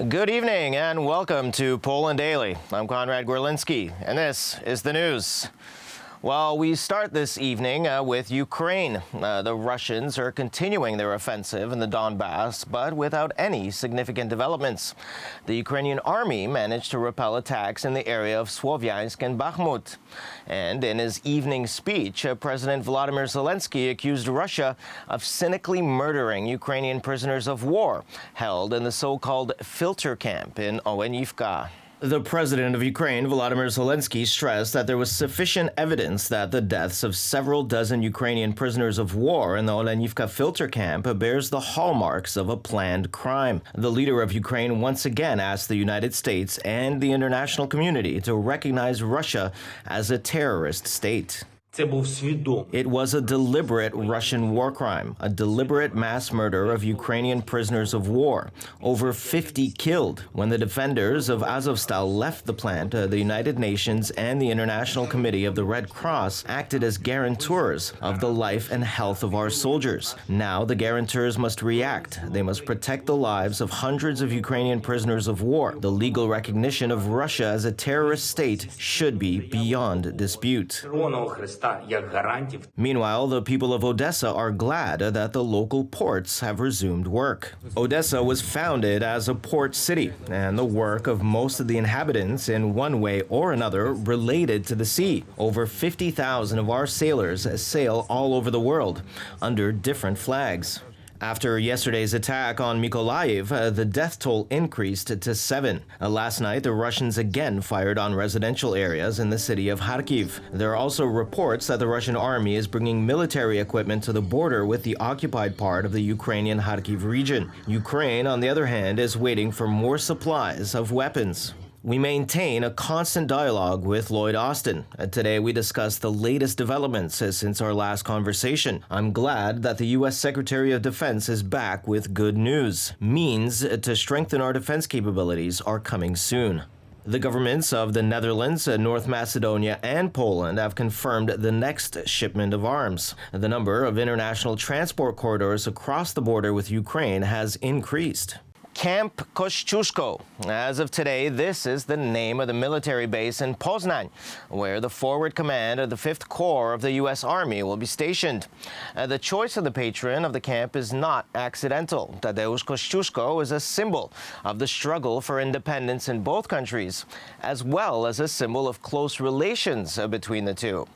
Good evening and welcome to Poland Daily. I'm Konrad Gorlinski, and this is the news. Well, we start this evening with Ukraine. The Russians are continuing their offensive in the Donbass, but without any significant developments. The Ukrainian army managed to repel attacks in the area of Slovyansk and Bakhmut. And in his evening speech, President Volodymyr Zelensky accused Russia of cynically murdering Ukrainian prisoners of war held in the so-called filter camp in Olenivka. The president of Ukraine, Volodymyr Zelensky, stressed that there was sufficient evidence that the deaths of several dozen Ukrainian prisoners of war in the Olenivka filter camp bears the hallmarks of a planned crime. The leader of Ukraine once again asked the United States and the international community to recognize Russia as a terrorist state. It was a deliberate Russian war crime, a deliberate mass murder of Ukrainian prisoners of war. Over 50 killed. When the defenders of Azovstal left the plant, the United Nations and the International Committee of the Red Cross acted as guarantors of the life and health of our soldiers. Now the guarantors must react. They must protect the lives of hundreds of Ukrainian prisoners of war. The legal recognition of Russia as a terrorist state should be beyond dispute. Meanwhile, the people of Odessa are glad that the local ports have resumed work. Odessa was founded as a port city, and the work of most of the inhabitants in one way or another related to the sea. Over 50,000 of our sailors sail all over the world under different flags. After yesterday's attack on Mykolaiv, the death toll increased to 7. Last night, the Russians again fired on residential areas in the city of Kharkiv. There are also reports that the Russian army is bringing military equipment to the border with the occupied part of the Ukrainian Kharkiv region. Ukraine, on the other hand, is waiting for more supplies of weapons. We maintain a constant dialogue with Lloyd Austin. Today, we discuss the latest developments since our last conversation. I'm glad that the U.S. Secretary of Defense is back with good news. Means to strengthen our defense capabilities are coming soon. The governments of the Netherlands, North Macedonia, and Poland have confirmed the next shipment of arms. The number of international transport corridors across the border with Ukraine has increased. Camp Kościuszko. As of today, this is the name of the military base in Poznań, where the forward command of the 5th Corps of the U.S. Army will be stationed. The choice of the patron of the camp is not accidental. Tadeusz Kościuszko is a symbol of the struggle for independence in both countries, as well as a symbol of close relations between the two.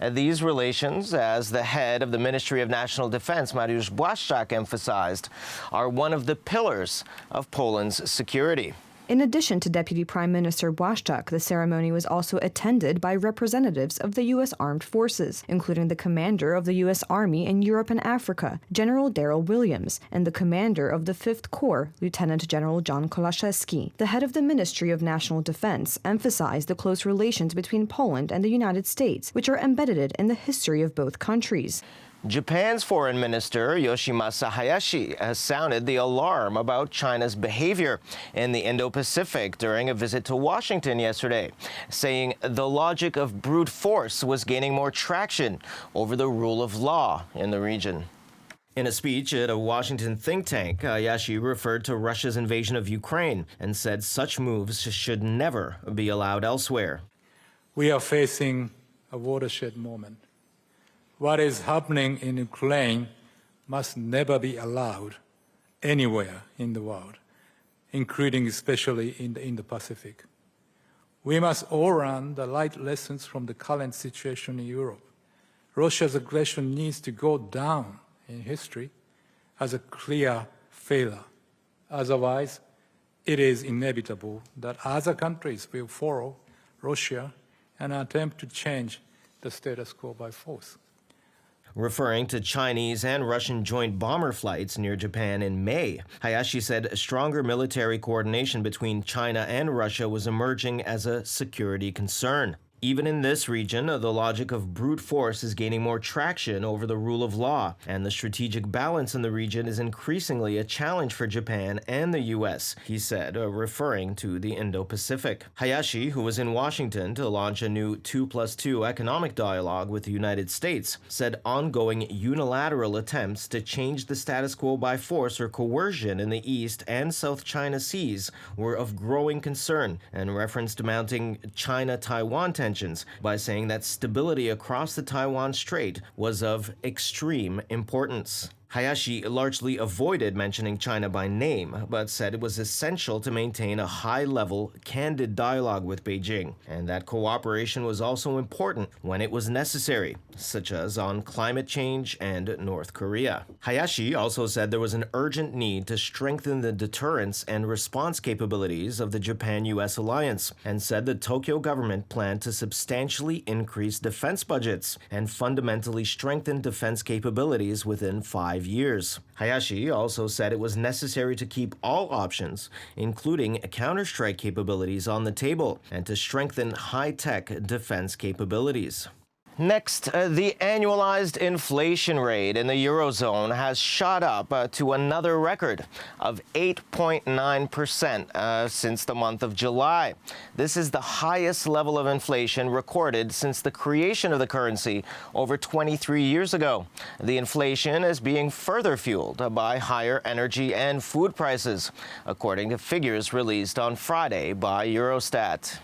These relations, as the head of the Ministry of National Defense, Mariusz Błaszczak, emphasized, are one of the pillars of Poland's security. In addition to Deputy Prime Minister Błaszczak, the ceremony was also attended by representatives of the U.S. Armed Forces, including the commander of the U.S. Army in Europe and Africa, General Daryl Williams, and the commander of the 5th Corps, Lieutenant General John Kolaszewski. The head of the Ministry of National Defense emphasized the close relations between Poland and the United States, which are embedded in the history of both countries. Japan's Foreign Minister Yoshimasa Hayashi has sounded the alarm about China's behavior in the Indo-Pacific during a visit to Washington yesterday, saying the logic of brute force was gaining more traction over the rule of law in the region. In a speech at a Washington think tank, Hayashi referred to Russia's invasion of Ukraine and said such moves should never be allowed elsewhere. We are facing a watershed moment. What is happening in Ukraine must never be allowed anywhere in the world, including especially in the Indo-Pacific. We must all learn the right lessons from the current situation in Europe. Russia's aggression needs to go down in history as a clear failure. Otherwise, it is inevitable that other countries will follow Russia and attempt to change the status quo by force. Referring to Chinese and Russian joint bomber flights near Japan in May, Hayashi said stronger military coordination between China and Russia was emerging as a security concern. Even in this region, the logic of brute force is gaining more traction over the rule of law, and the strategic balance in the region is increasingly a challenge for Japan and the U.S., he said, referring to the Indo-Pacific. Hayashi, who was in Washington to launch a new 2+2 economic dialogue with the United States, said ongoing unilateral attempts to change the status quo by force or coercion in the East and South China Seas were of growing concern, and referenced mounting China-Taiwan tensions by saying that stability across the Taiwan Strait was of extreme importance. Hayashi largely avoided mentioning China by name, but said it was essential to maintain a high-level, candid dialogue with Beijing, and that cooperation was also important when it was necessary, such as on climate change and North Korea. Hayashi also said there was an urgent need to strengthen the deterrence and response capabilities of the Japan-US alliance, and said the Tokyo government planned to substantially increase defense budgets and fundamentally strengthen defense capabilities within 5 years. Hayashi also said it was necessary to keep all options, including counterstrike capabilities, on the table and to strengthen high-tech defense capabilities. Next, the annualized inflation rate in the eurozone has shot up to another record of 8.9% since the month of July. This is the highest level of inflation recorded since the creation of the currency over 23 years ago. The inflation is being further fueled by higher energy and food prices, according to figures released on Friday by Eurostat.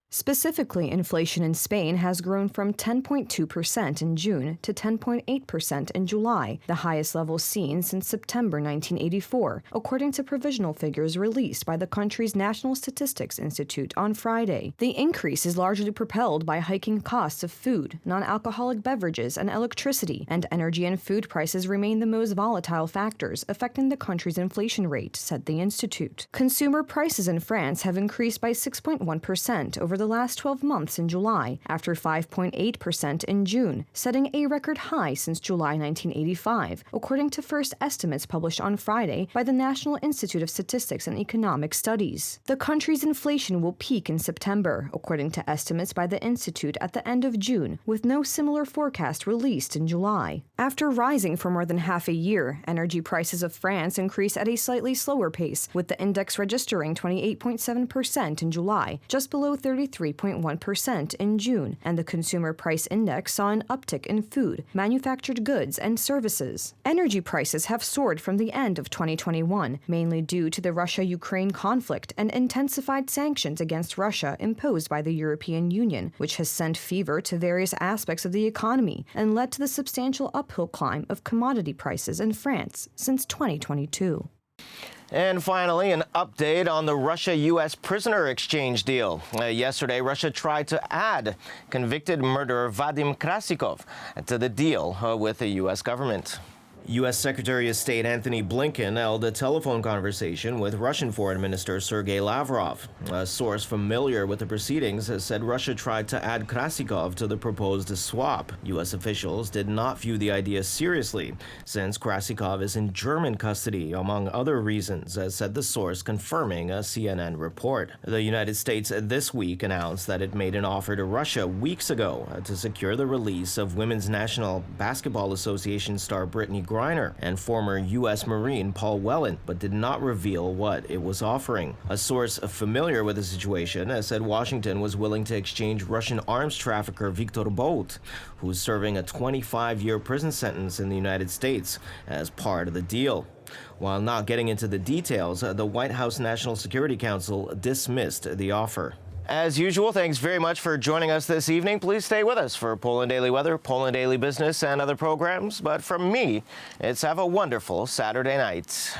Specifically, inflation in Spain has grown from 10.2% in June to 10.8% in July, the highest level seen since September 1984, according to provisional figures released by the country's National Statistics Institute on Friday. The increase is largely propelled by hiking costs of food, non-alcoholic beverages, and electricity, and energy and food prices remain the most volatile factors affecting the country's inflation rate, said the institute. Consumer prices in France have increased by 6.1% over the last 12 months in July, after 5.8% in June, setting a record high since July 1985, according to first estimates published on Friday by the National Institute of Statistics and Economic Studies. The country's inflation will peak in September, according to estimates by the institute at the end of June, with no similar forecast released in July. After rising for more than half a year, energy prices of France increased at a slightly slower pace, with the index registering 28.7% in July, just below 33.1% in June, and the consumer price index saw an uptick in food, manufactured goods, and services. Energy prices have soared from the end of 2021, mainly due to the Russia-Ukraine conflict and intensified sanctions against Russia imposed by the European Union, which has sent fever to various aspects of the economy and led to the substantial uphill climb of commodity prices in France since 2022. And finally, an update on the Russia-US prisoner exchange deal. Yesterday, Russia tried to add convicted murderer Vadim Krasikov to the deal with the U.S. government. U.S. Secretary of State Antony Blinken held a telephone conversation with Russian Foreign Minister Sergei Lavrov. A source familiar with the proceedings has said Russia tried to add Krasikov to the proposed swap. U.S. officials did not view the idea seriously, since Krasikov is in German custody, among other reasons, said the source, confirming a CNN report. The United States this week announced that it made an offer to Russia weeks ago to secure the release of Women's National Basketball Association star Brittany Griner and former U.S. Marine Paul Whelan, but did not reveal what it was offering. A source familiar with the situation has said Washington was willing to exchange Russian arms trafficker Viktor Bout, who's serving a 25-year prison sentence in the United States, as part of the deal. While not getting into the details, the White House National Security Council dismissed the offer. As usual, thanks very much for joining us this evening. Please stay with us for Poland Daily Weather, Poland Daily Business, and other programs. But from me, it's have a wonderful Saturday night.